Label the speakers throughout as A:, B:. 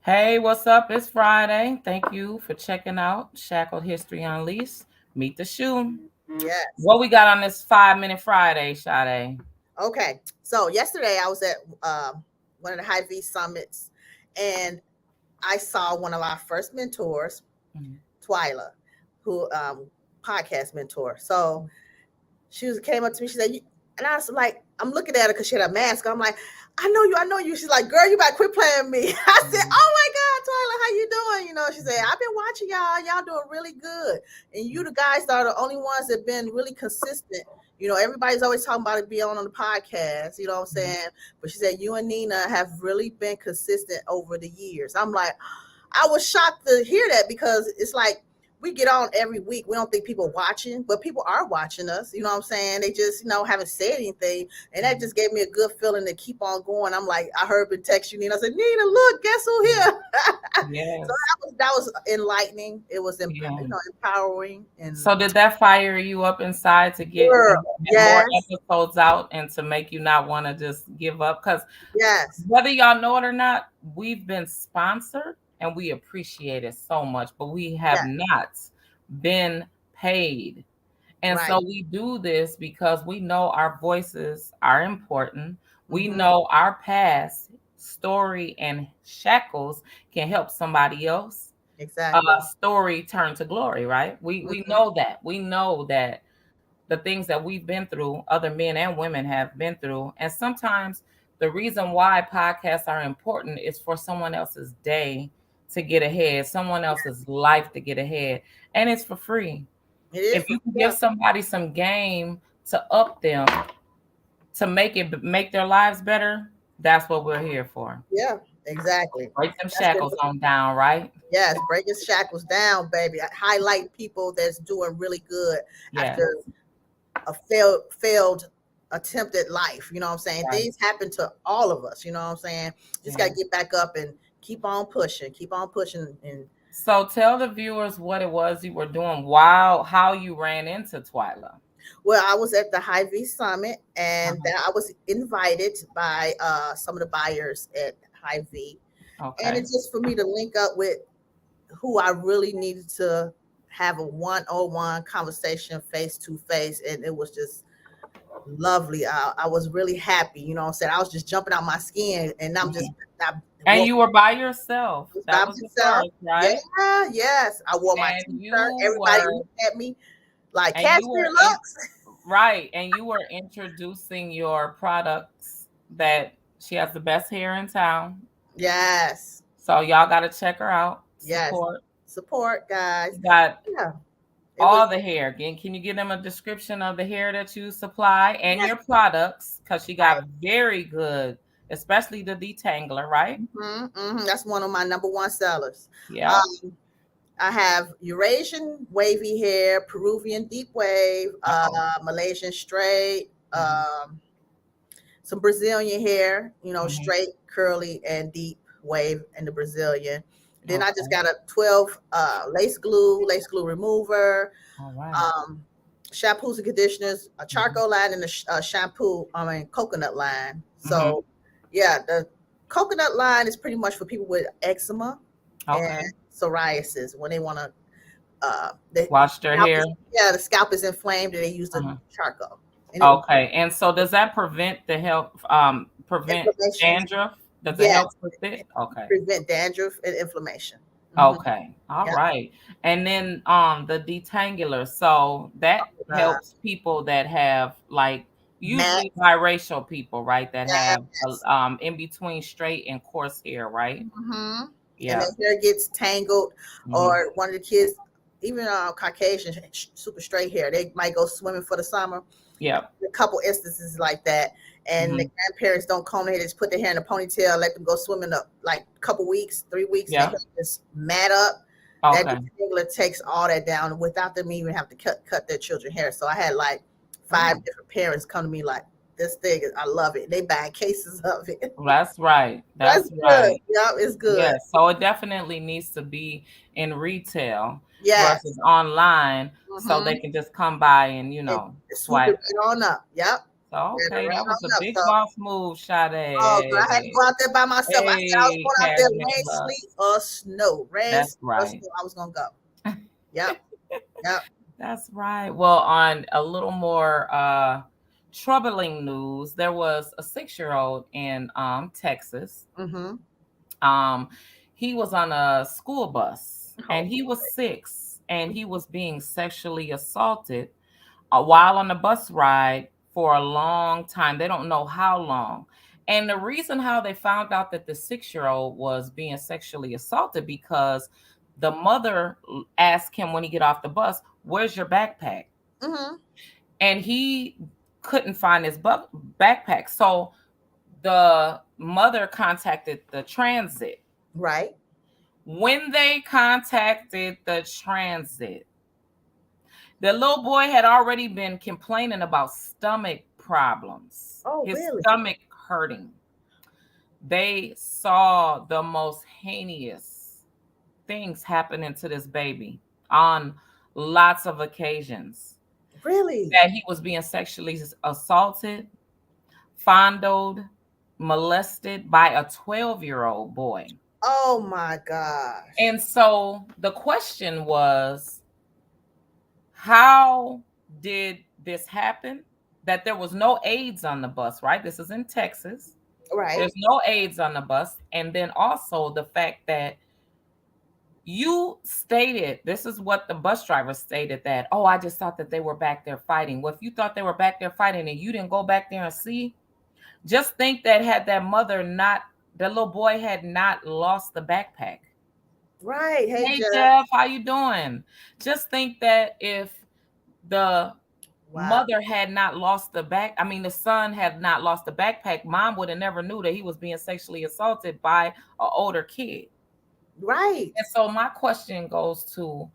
A: Hey, what's up? It's Friday. Thank you for checking out Shackled History Unleashed. Meet the Shoe.
B: Yes.
A: What we got on this 5 Minute Friday, Sade?
B: Okay. So yesterday I was at one of the High V summits, and I saw one of our first mentors,
A: Mhm.
B: Twyla, who podcast mentor. So came up to me. She said, and I was like, I'm looking at her because she had a mask. I'm like, I know you, I know you. She's like, girl, you better quit playing me. I said,
A: Mhm.
B: oh my God, Twyla, how you doing? She said, I've been watching y'all. Y'all doing really good. And you, the guys, are the only ones that have been really consistent. Everybody's always talking about it being on the podcast. You know what I'm
A: Mhm.
B: saying? But she said, you and Nina have really been consistent over the years. I'm like, I was shocked to hear that because it's like we get on every week. We don't think people watching, but people are watching us. You know what I'm saying? They just, haven't said anything. And that just gave me a good feeling to keep on going. I'm like, I heard her text you, Nina. I said, Nina, look, guess who here? So
A: Yes.
B: that was enlightening. It was
A: Yeah.
B: empowering and
A: So did that fire you up inside to get
B: girl,
A: more
B: yes,
A: episodes out and to make you not want to just give up? Because
B: yes,
A: whether y'all know it or not, we've been sponsored and we appreciate it so much, but we have
B: yes,
A: not been paid. And
B: right.
A: so we do this because we know our voices are important. We
B: Mm-hmm,
A: know our past story and shackles can help somebody else
B: exactly.
A: story turn to glory, right? We
B: Mm-hmm,
A: know that. We know that the things that we've been through, other men and women have been through. And sometimes the reason why podcasts are important is for someone else's day to get ahead, someone else's life to get ahead. And it's for free.
B: it is
A: If
B: for
A: you can give
B: yeah,
A: somebody some game to up them, to make their lives better, that's what we're here for.
B: yeah, exactly.
A: Break them
B: That's been
A: shackles on down, right?
B: Yes, breaking shackles down, baby. Highlight people that's doing really good
A: Yes,
B: after a failed attempt at life. You know what I'm saying?
A: right.
B: Things happen to all of us. You know what I'm saying? Just got
A: Yeah.
B: to get back up and keep on pushing. And
A: So tell the viewers what it was you were doing while how you ran into Twyla.
B: well, I was at the High V Summit, and
A: Uh-huh.
B: then I was invited by some of the buyers at High V, and
A: Okay.
B: it's just for me to link up with who I really needed to have a one-on-one conversation face to face. And it was just lovely. I was really happy. You know what I'm saying? I was just jumping out my skin, and
A: Mhm.
B: I
A: And
B: wore
A: you were by yourself.
B: by
A: That was the
B: myself.
A: first,
B: Yeah,
A: right?
B: yes. I wore my
A: And
B: t-shirt. Everybody looked at me like
A: you
B: Cashmere
A: were in
B: Lux.
A: right, and you were introducing your products that she has the best hair in town.
B: Yes,
A: So y'all got to check her out.
B: yes.
A: Support.
B: Support, guys.
A: She got
B: Yeah, it was.
A: all the hair. Can you give them a description of the hair that you supply and
B: Yes,
A: your products? Because she
B: right.
A: got very good, especially the detangler, right?
B: That's one of my number one sellers.
A: Yeah.
B: Um, I have Eurasian wavy hair, Peruvian deep wave,
A: Uh-oh.
B: Malaysian straight,
A: Mhm.
B: some Brazilian hair,
A: Mhm.
B: straight, curly, and deep wave in the Brazilian. Then I just
A: Okay.
B: got a 12 lace glue remover,
A: All right.
B: um, shampoos and conditioners, a
A: Mhm.
B: charcoal line, and a shampoo, coconut line.
A: Mhm.
B: So, yeah, the coconut line is pretty much for people with eczema and
A: Okay.
B: psoriasis when they want to, the
A: Washed her
B: scalp
A: hair.
B: is, yeah, the scalp is inflamed and they use the
A: Uh-huh.
B: charcoal. And it
A: Okay. And so does that prevent the help prevent
B: inflammation,
A: dandruff? Does it help
B: yes,
A: with it? Okay.
B: prevent dandruff and inflammation. Hmm.
A: Okay. All
B: Yeah.
A: right. And then the detangler. So that
B: Uh,
A: helps people that have like
B: Matte.
A: usually biracial people, right? That have
B: Yes.
A: in between straight and coarse hair, right?
B: Hmm. And
A: Yeah.
B: the hair gets tangled,
A: Hmm.
B: or one of the kids, even Caucasian, super straight hair, they might go swimming for the summer.
A: Yep.
B: A couple instances like that, and the
A: Hmm.
B: grandparents don't comb their hair; they just put their hair in a ponytail, let them go swimming up like a couple weeks, 3 weeks, and their
A: Yeah.
B: hair just mat up. That
A: Okay.
B: detangler takes all that down without them even have to cut their children hair. So I had like five
A: Oh,
B: different parents come to me like, "This thing, I love it." They buying cases of it.
A: that's right.
B: That's
A: That's
B: good.
A: right.
B: Yep, it's good.
A: Yeah, so it definitely needs to be in retail
B: Yes.
A: versus online so
B: Mm-hmm.
A: they can just come by and,
B: And swoop it
A: swipe it.
B: right on up. Yep. Yeah,
A: Okay,
B: right
A: that was a
B: on up.
A: big
B: So,
A: boss move,
B: oh, girl, I had to
A: Sade.
B: go out there by myself. I said I was
A: Hey,
B: going out there,
A: Cashmere
B: rain, sleet,
A: Lux.
B: or snow. Rain,
A: That's
B: sleet, or
A: right.
B: snow. I was gonna go. Yep, yep.
A: That's right. Well, on a little more troubling news, there was a 6-year-old in Texas.
B: Mm-hmm.
A: Um, he was on a school bus and
B: Oh,
A: he was 6 and he was being sexually assaulted while on the bus ride for a long time. They don't know how long. And the reason how they found out that the 6-year-old was being sexually assaulted because the mother asked him when he get off the bus, "Where's your backpack?"
B: mm-hmm.
A: And he couldn't find his backpack. So the mother contacted the transit.
B: Right.
A: When they contacted the transit, the little boy had already been complaining about stomach problems,
B: Oh,
A: his
B: really?
A: stomach hurting. They saw the most heinous things happening to this baby on lots of occasions.
B: Really?
A: That he was being sexually assaulted, fondled, molested by a 12-year-old boy.
B: Oh my gosh.
A: And so the question was, how did this happen? That there was no aides on the bus, right? This is in Texas.
B: Right.
A: There's no aides on the bus. And then also the fact that you stated, this is what the bus driver stated, that, oh, I just thought that they were back there fighting. Well, if you thought they were back there fighting and you didn't go back there and see, just think that had that mother not, the little boy had not lost the backpack.
B: Right. Hey,
A: Hey
B: Jeff.
A: Jeff, how you doing? Just think that if the
B: Wow.
A: mother had not lost the back, I mean the son had not lost the backpack, mom would have never knew that he was being sexually assaulted by an older kid.
B: Right.
A: And so my question goes to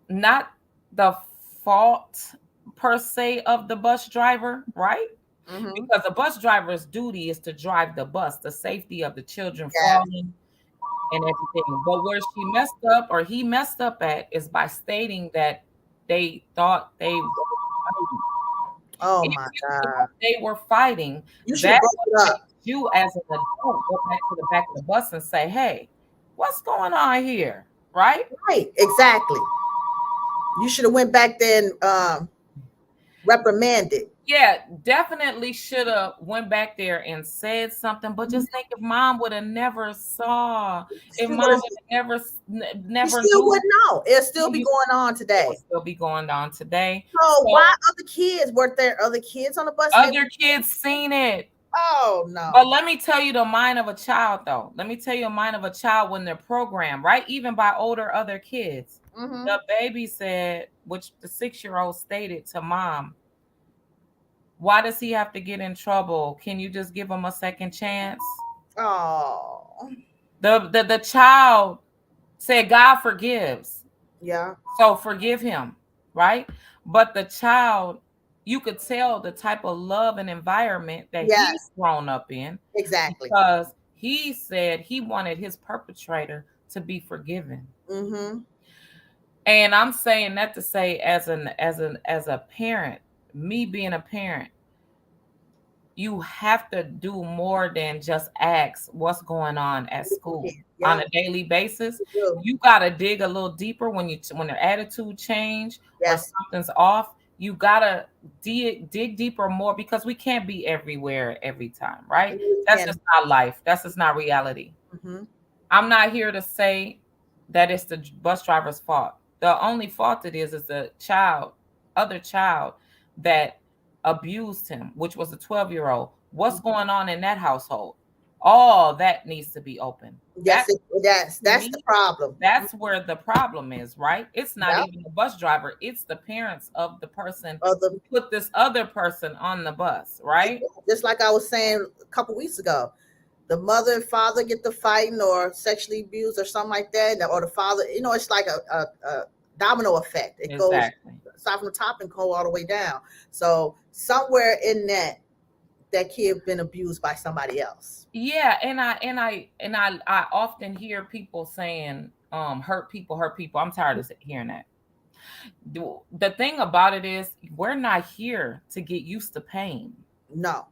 A: not the fault per se of the bus driver, right?
B: Mm-hmm.
A: Because the bus driver's duty is to drive the bus, the safety of the children
B: Yes.
A: falling and everything. But where she messed up or he messed up at is by stating that they thought they were fighting.
B: Oh
A: If
B: my
A: you thought
B: God.
A: they were fighting,
B: You should have
A: that
B: broke
A: would
B: it
A: make
B: up.
A: you as an adult go back to the back of the bus and say, hey, what's going on here? Right?
B: Right. Exactly. You should have went back there and reprimanded.
A: Yeah, definitely should have went back there and said something. But just think if mom would have never saw, if
B: She would
A: mom
B: have.
A: would have never
B: She
A: never
B: still
A: knew,
B: wouldn't know. It'll still be
A: you,
B: going on
A: it would
B: today.
A: still be going on today.
B: So
A: So
B: why other kids weren't there? Other kids on the bus? And they,
A: other kids seen it.
B: oh no.
A: But let me tell you the mind of a child, though. Let me tell you a mind of a child when they're programmed, right? Even by older other kids.
B: Mm-hmm.
A: The baby said, which the 6-year-old stated to mom, why does he have to get in trouble? Can you just give him a second chance?
B: Oh.
A: The child said God forgives.
B: Yeah.
A: So forgive him, right? But the child, you could tell the type of love and environment that he's
B: Yes.
A: grown up in
B: Exactly.
A: because he said he wanted his perpetrator to be forgiven.
B: Mm-hmm.
A: And I'm saying that to say as a parent, me being a parent, you have to do more than just ask what's going on at school on
B: Yeah.
A: a daily basis.
B: You do.
A: You got to dig a little deeper when their attitude change or
B: Yes.
A: something's off. You got to dig deeper more because we can't be everywhere every time, right?
B: You
A: That's
B: can.
A: just not life. That's just not reality.
B: Mm-hmm.
A: I'm not here to say that it's the bus driver's fault. The only fault it is the other child that abused him, which was a 12-year-old. What's going on in that household? All that needs to be open.
B: Yes.
A: To
B: That's the
A: me,
B: problem.
A: that's where the problem is, right? It's not
B: Yep.
A: even the bus driver, it's the parents of the person
B: Other.
A: who put this other person on the bus, right?
B: Just like I was saying a couple weeks ago, the mother and father get to fighting or sexually abused or something like that, or the father, it's like a domino effect. It goes
A: Exactly.
B: start from the top and go all the way down. So somewhere in that kid been abused by somebody else.
A: Yeah, and I often hear people saying, hurt people, hurt people. I'm tired of hearing that. The thing about it is we're not here to get used to pain.
B: No.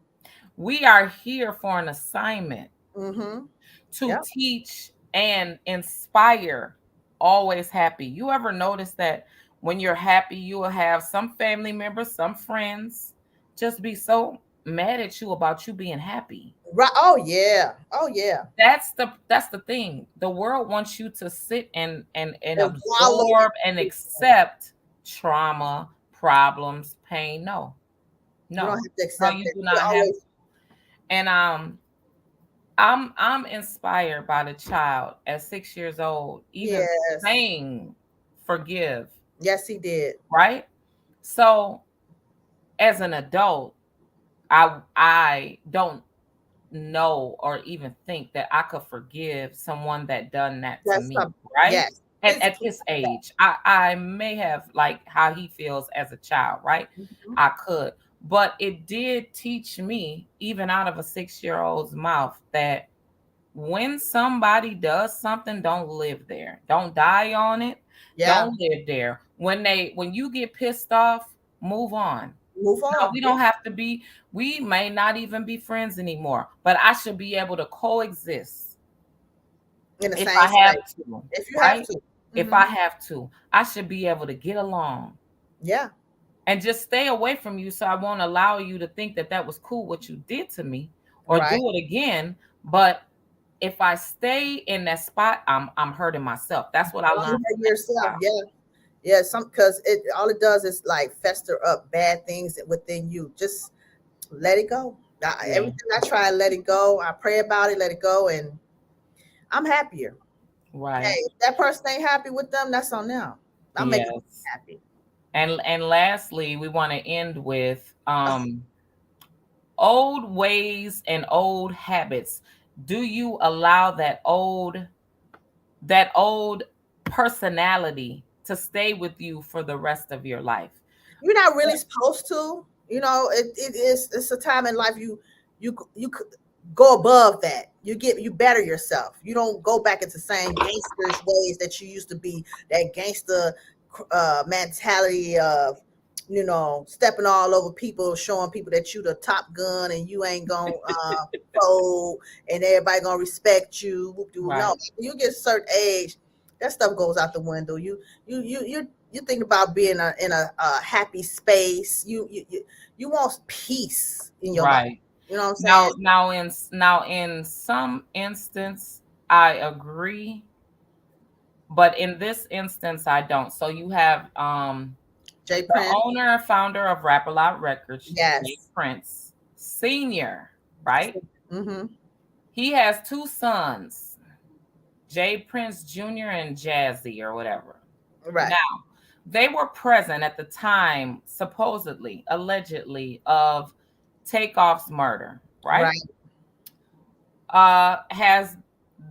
A: We are here for an assignment
B: Mm-hmm.
A: to
B: Yep.
A: teach and inspire. Always happy. You ever notice that when you're happy, you will have some family members, some friends just be so mad at you about you being happy?
B: Right. Oh yeah. Oh yeah.
A: That's the thing. The world wants you to sit and
B: And wallow
A: absorb and
B: in it.
A: accept trauma, problems, pain. No,
B: You don't
A: no,
B: have to
A: no,
B: accept
A: you
B: it.
A: do
B: You
A: not have.
B: always.
A: And I'm inspired by the child at 6 years old, even
B: Yes.
A: saying forgive,
B: Yes, he did.
A: right? So as an adult, I don't know or even think that I could forgive someone that done that to
B: That's
A: me,
B: some.
A: right?
B: Yes.
A: At his age, I may have like how he feels as a child, right?
B: Mhm.
A: I could, but it did teach me, even out of a 6 year old's mouth, that when somebody does something, don't live there. Don't die on it.
B: Yeah.
A: Don't live there. When you get pissed off, move on.
B: Move
A: Now
B: on.
A: we
B: Yeah.
A: don't have to be, we may not even be friends anymore, but I should be able to coexist
B: In the
A: if
B: same
A: I have
B: space.
A: to,
B: If you have
A: right?
B: to.
A: If
B: Hmm.
A: I have to, I should be able to get along
B: Yeah.
A: and just stay away from you so I won't allow you to think that that was cool what you did to me or
B: Right.
A: do it again. But if I stay in that spot, I'm hurting myself. That's what I
B: Don't
A: learned
B: hurt
A: from that
B: yourself.
A: child.
B: Yeah. Yeah. Some because it all it does is like fester up bad things within you. Just let it go.
A: Yeah,
B: Everything I try, let it go. I pray about it, let it go, and I'm happier. Hey,
A: right.
B: if that person ain't happy with them, that's on them. I'm making them
A: Yes.
B: happy.
A: And lastly, we want to end with
B: Uh,
A: old ways and old habits. Do you allow that old personality to stay with you for the rest of your life?
B: you're not really supposed to. It is. It's a time in life you could go above that. You better yourself. You don't go back into the same gangsters ways that you used to be. That gangster mentality of stepping all over people, showing people that you the top gun and you ain't gonna fold and everybody gonna respect you. No,
A: Right,
B: you get a certain age, that stuff goes out the window. You think about being in a happy space. You want peace in your life.
A: right.
B: You know what I'm saying?
A: Now in some instance, I agree, but in this instance, I don't. So you have
B: Jay
A: the
B: Prince,
A: owner and founder of Rap A Lot Records, Jay
B: yes.
A: Prince Senior, right?
B: Mm-hmm.
A: He has two sons, Jay Prince Jr. and Jazzy or whatever.
B: Right,
A: Now, they were present at the time, supposedly, allegedly, of Takeoff's murder, right?
B: right.
A: Has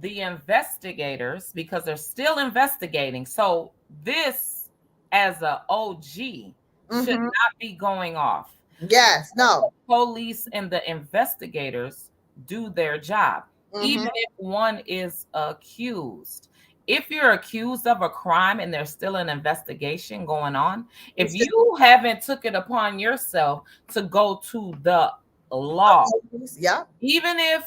A: the investigators, because they're still investigating. So this, as a OG, should
B: Mm-hmm.
A: not be going off.
B: Yes, no.
A: Police and the investigators do their job,
B: Mm-hmm.
A: even if one is accused. If you're accused of a crime and there's still an investigation going on,
B: You
A: if
B: said,
A: you haven't took it upon yourself to go to the law,
B: yeah,
A: even if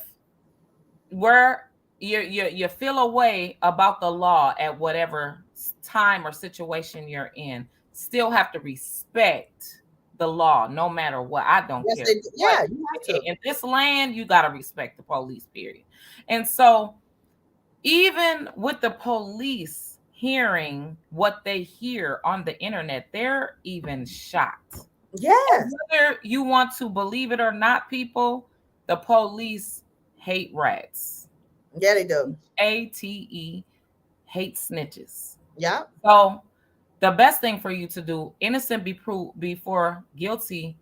A: where you feel a way about the law at whatever time or situation you're in, still have to respect the law no matter what. I don't
B: yes,
A: care
B: they do.
A: what.
B: Yeah, you have to.
A: In this land, you got to respect the police, period. And so even with the police hearing what they hear on the internet, they're even shocked. And
B: Yes,
A: whether you want to believe it or not, people, the police hate rats.
B: yeah, they do.
A: ATE, hate snitches.
B: Yeah,
A: So the best thing for you to do, innocent be proved before guilty,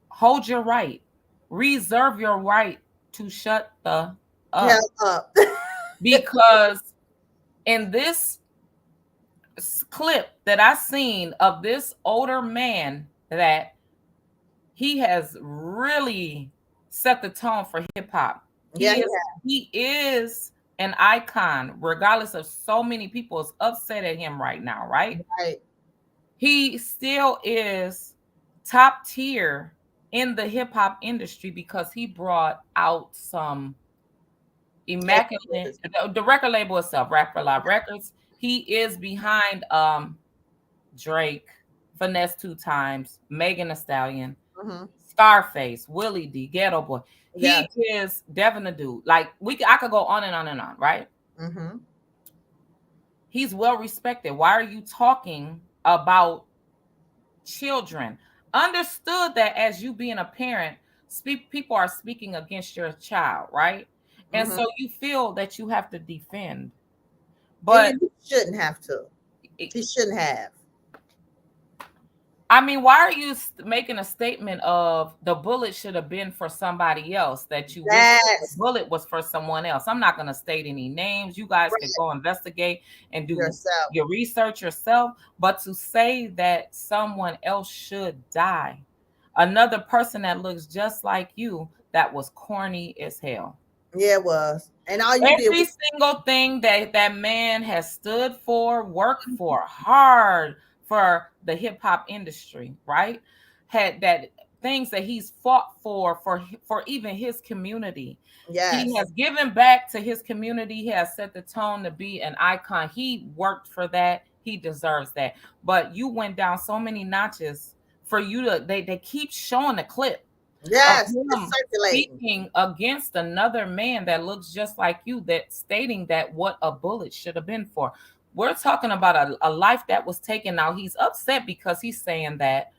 A: hold your right. Reserve your right to shut the
B: hell
A: up.
B: up.
A: Because in this clip that I seen of this older man, that he has really set the tone for hip hop.
B: Yeah,
A: He is an icon, regardless of so many people is upset at him right now, right?
B: right.
A: He still is top tier in the hip hop industry because he brought out some immaculate, the record label itself, Rap for Live Records. He is behind Drake, Finesse 2 Times, Megan Thee Stallion,
B: Mm-hmm.
A: Scarface, Willie D, Ghetto Boy.
B: Yeah.
A: He is Devin the Dude. Like I could go on and on and on, right?
B: Mm-hmm.
A: He's well respected. Why are you talking about children? Understood that as you being a parent, people are speaking against your child, right? And
B: Mm-hmm.
A: so you feel that you have to defend.
B: And
A: But
B: you shouldn't have to. He shouldn't have.
A: I mean, why are you making a statement of the bullet should have been for somebody else, that you wish the
B: That's
A: bullet was for someone else? I'm not going to state any names. You guys could
B: right
A: go investigate and do
B: yourself.
A: your research yourself. But to say that someone else should die, another person that looks just like you, that was corny as hell.
B: Yeah, it was. And all you did
A: Every
B: was
A: single thing that that man has stood for, worked for, hard for the hip hop industry, right? Had that things that he's fought for even his community. He
B: yes.
A: has given back to his community. He has set the tone to be an icon. He worked for that. He deserves that. But you went down so many notches for you to they keep showing the clip of
B: Yes. It's
A: him
B: circulating.
A: speaking against another man that looks just like you, that stating that what a bullet should have been for. We're talking about a life that was taken. Now he's upset because he's saying that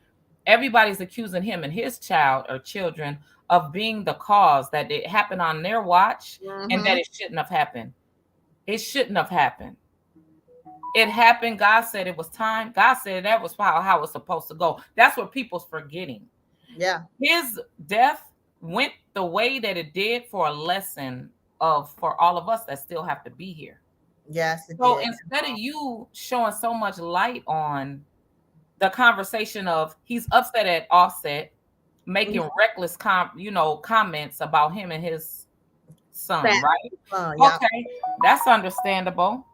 A: everybody's accusing him and his child or children of being the cause, that it happened on their watch and that
B: Mm-hmm.
A: it shouldn't have happened. It shouldn't have happened. It happened. God said it was time. God said that was how it's supposed to go. That's what people's forgetting.
B: Yeah.
A: His death went the way that it did for a lesson of for all of us that still have to be here.
B: Yes, it
A: So
B: did.
A: instead of you showing so much light on the conversation of he's upset at Offset making reckless comments about him and his son,
B: Fat
A: right?
B: fun, yeah.
A: Okay, that's understandable.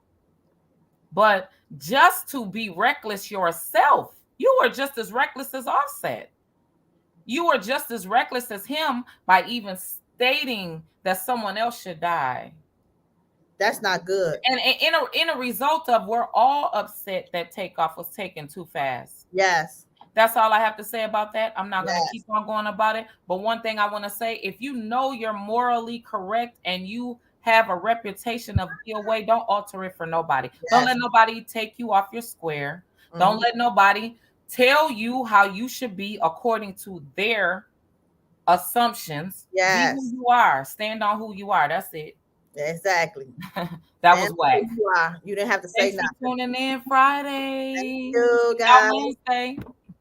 A: But just to be reckless yourself, you were just as reckless as Offset. You were just as reckless as him by even stating that someone else should die.
B: That's not good.
A: And in a result of, we're all upset that Takeoff was taken too fast.
B: Yes.
A: That's all I have to say about that. I'm not going to keep
B: Yes.
A: on going about it. But one thing I want to say, if you know you're morally correct and you have a reputation of your way, don't alter it for nobody. Don't
B: Yes.
A: let nobody take you off your square. Don't
B: Mm-hmm.
A: let nobody tell you how you should be according to their assumptions. Be who
B: Yes.
A: you are. Stand on who you are. That's it.
B: Exactly.
A: That
B: And
A: was whack.
B: you are. You didn't have to say
A: Thanks for
B: nothing.
A: tuning in
B: Thank
A: Friday.
B: you,
A: See y'all
B: guys.
A: Wednesday.